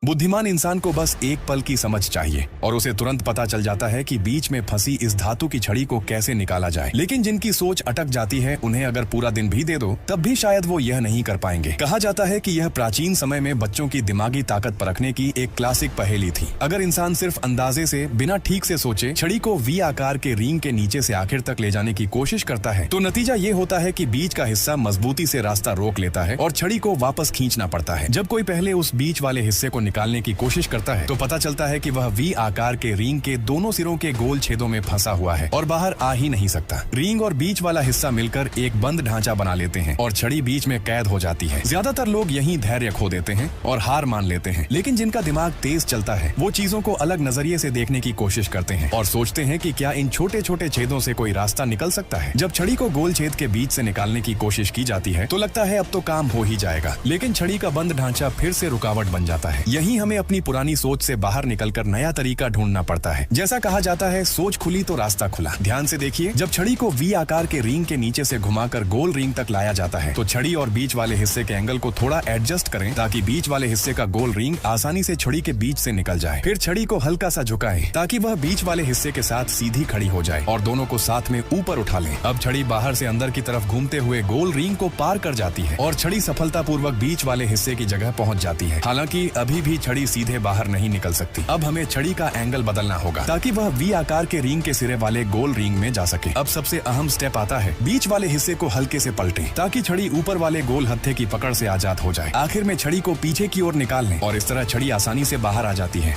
बुद्धिमान इंसान को बस एक पल की समझ चाहिए और उसे तुरंत पता चल जाता है कि बीच में फंसी इस धातु की छड़ी को कैसे निकाला जाए। लेकिन जिनकी सोच अटक जाती है उन्हें अगर पूरा दिन भी दे दो तब भी शायद वो यह नहीं कर पाएंगे। कहा जाता है कि यह प्राचीन समय में बच्चों की दिमागी ताकत परखने की एक क्लासिक पहेली थी। अगर इंसान सिर्फ अंदाजे से बिना ठीक से सोचे छड़ी को वी आकार के रिंग के नीचे से आखिर तक ले जाने की कोशिश करता है तो नतीजा ये होता है कि बीच का हिस्सा मजबूती से रास्ता रोक लेता है और छड़ी को वापस खींचना पड़ता है। जब कोई पहले उस बीच वाले हिस्से को निकालने की कोशिश करता है तो पता चलता है कि वह वी आकार के रिंग के दोनों सिरों के गोल छेदों में फंसा हुआ है और बाहर आ ही नहीं सकता। रिंग और बीच वाला हिस्सा मिलकर एक बंद ढांचा बना लेते हैं और छड़ी बीच में कैद हो जाती है। ज्यादातर लोग यहीं धैर्य खो देते हैं और हार मान लेते हैं, लेकिन जिनका दिमाग तेज चलता है वो चीजों को अलग नजरिए से देखने की कोशिश करते हैं और सोचते हैं कि क्या इन छोटे छोटे छेदों से कोई रास्ता निकल सकता है। जब छड़ी को गोल छेद के बीच से निकालने की कोशिश की जाती है तो लगता है अब तो काम हो ही जाएगा, लेकिन छड़ी का बंद ढांचा फिर से रुकावट बन जाता है। यही हमें अपनी पुरानी सोच से बाहर निकलकर नया तरीका ढूंढना पड़ता है। जैसा कहा जाता है, सोच खुली तो रास्ता खुला। ध्यान से देखिए, जब छड़ी को वी आकार के रिंग के नीचे से घुमाकर गोल रिंग तक लाया जाता है तो छड़ी और बीच वाले हिस्से के एंगल को थोड़ा एडजस्ट करें ताकि बीच वाले हिस्से का गोल रिंग आसानी से छड़ी के बीच से निकल जाए। फिर छड़ी को हल्का सा झुकाएं ताकि वह बीच वाले हिस्से के साथ सीधी खड़ी हो जाए और दोनों को साथ में ऊपर उठा लें। अब छड़ी बाहर से अंदर की तरफ घूमते हुए गोल रिंग को पार कर जाती है और छड़ी सफलतापूर्वक बीच वाले हिस्से की जगह पहुंच जाती है। हालांकि अभी भी छड़ी सीधे बाहर नहीं निकल सकती। अब हमें छड़ी का एंगल बदलना होगा ताकि वह वी आकार के रिंग के सिरे वाले गोल रिंग में जा सके। अब सबसे अहम स्टेप आता है, बीच वाले हिस्से को हल्के से पलटें ताकि छड़ी ऊपर वाले गोल हत्थे की पकड़ से आजाद हो जाए। आखिर में छड़ी को पीछे की ओर निकाल लें और इस तरह छड़ी आसानी से बाहर आ जाती है।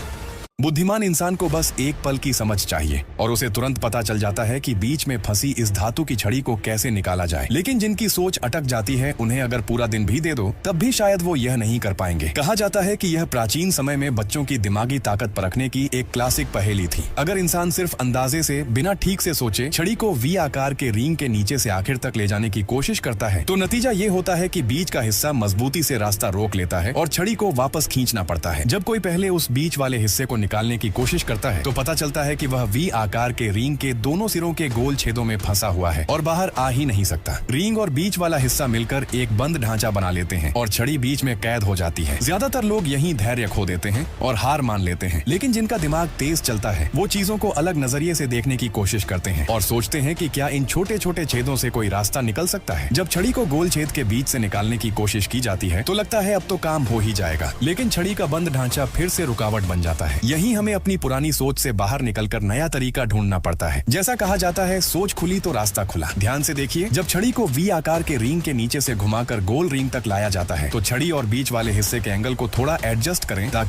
बुद्धिमान इंसान को बस एक पल की समझ चाहिए और उसे तुरंत पता चल जाता है कि बीच में फंसी इस धातु की छड़ी को कैसे निकाला जाए। लेकिन जिनकी सोच अटक जाती है उन्हें अगर पूरा दिन भी दे दो तब भी शायद वो यह नहीं कर पाएंगे। कहा जाता है कि यह प्राचीन समय में बच्चों की दिमागी ताकत परखने की एक क्लासिक पहेली थी। अगर इंसान सिर्फ अंदाजे से बिना ठीक से सोचे छड़ी को वी आकार के रिंग के नीचे से आखिर तक ले जाने की कोशिश करता है तो नतीजा ये होता है कि बीच का हिस्सा मजबूती से रास्ता रोक लेता है और छड़ी को वापस खींचना पड़ता है। जब कोई पहले उस बीच वाले हिस्से को निकालने की कोशिश करता है तो पता चलता है कि वह वी आकार के रिंग के दोनों सिरों के गोल छेदों में फंसा हुआ है और बाहर आ ही नहीं सकता। रिंग और बीच वाला हिस्सा मिलकर एक बंद ढांचा बना लेते हैं और छड़ी बीच में कैद हो जाती है। ज्यादातर लोग यहीं धैर्य खो देते हैं और हार मान लेते हैं, लेकिन जिनका दिमाग तेज चलता है वो चीजों को अलग नजरिए से देखने की कोशिश करते हैं और सोचते हैं कि क्या इन छोटे छोटे छेदों से कोई रास्ता निकल सकता है। जब छड़ी को गोल छेद के बीच से निकालने की कोशिश की जाती है तो लगता है अब तो काम हो ही जाएगा, लेकिन छड़ी का बंद ढांचा फिर से रुकावट बन जाता है। यही हमें अपनी पुरानी सोच से बाहर निकलकर नया तरीका ढूंढना पड़ता है। जैसा कहा जाता है, सोच खुली तो रास्ता खुला। ध्यान से देखिए, जब छड़ी को वी आकार के रिंग के नीचे से घुमाकर गोल रिंग तक लाया जाता है तो छड़ी और बीच वाले हिस्से के एंगल को थोड़ा एडजस्ट करें ताकि